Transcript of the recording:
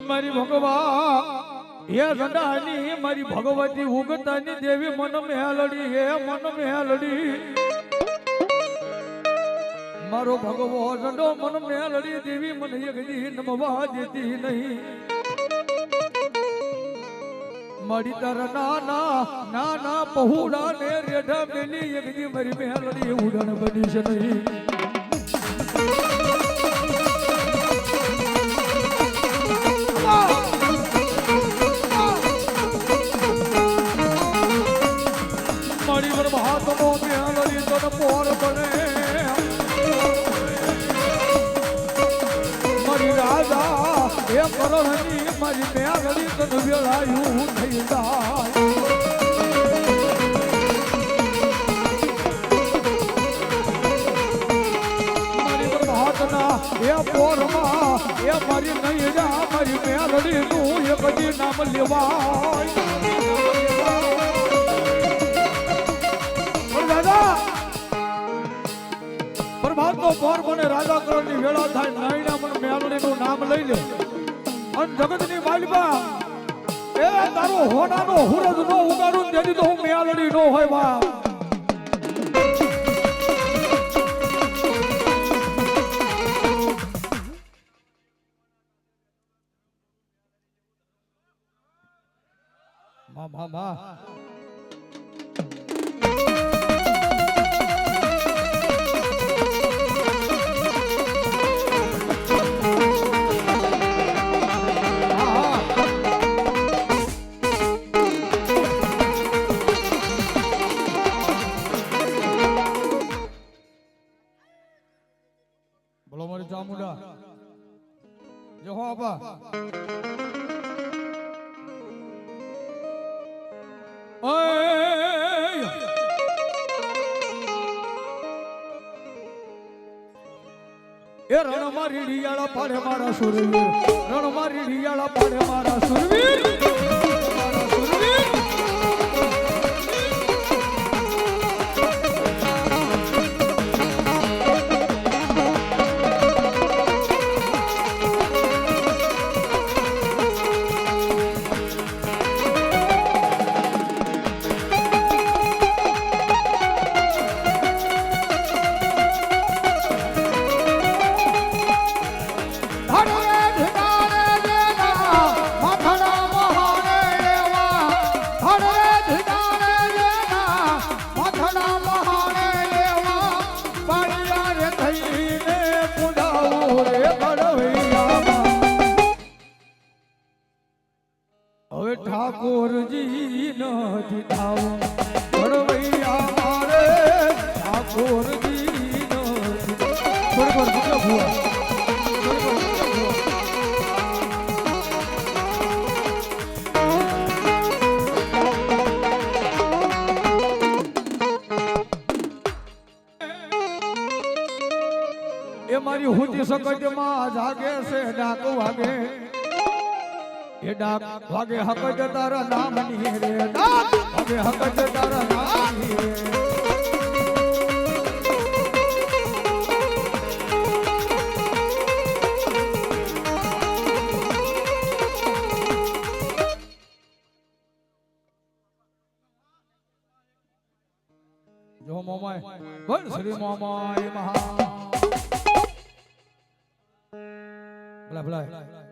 મારી ભગવા હે રંડાની મારી ભગવતી ઉગતાની દેવી મન મેલડી હે મન મેલડી મારો ભગવો રંડો મન મેલડી દેવી મને એકદી નમવા દેતી નહીં મારી તારા નાના પહોળા ને રેઢા મેલી એકદી મારી મેલડી ઉડાણ બની છે નહીં મારી પર મહાત્મો મેલડી તન પોર બને મારી રાજા એ કરોડની મારી મેલડી તન વેળાયું થઈ જાય મારી પર મહાત્મા એ પોરમાં એ મારી નૈયા મારી મેલડી નું એ બધી નામ લેવાય પ્રભાતનો પોર મને રાજા કરોડની વેળા થાય નાયણા મને મેલડીનું નામ લઈ લે અને જગતની માલિકા એ તારો હોનાનો હુરજ નો ઉગાડું તેથી તો હું મેલડી નો હોય બા મા બોલો મારી ચામુંડા જો હો આપા એ રણ મારી રિયાળા પાડે મારા સુરવીર રણ મારી રિયાળા પાડે મારા સુરવીર ઠાકોરજી ન દીધાવ ભણવૈયા મારે ઠાકોરજી ન બરોબર ભૂલા ભૂવા એ મારી હુતી સકટમાં જાગે છે ડાક વાગે એ ડાક વાગે હકત તારા નામની રે ડાક વાગે હકત તારા નામની રે જો મોમાય બોલ શ્રી મોમાય મહા ભલા ભલા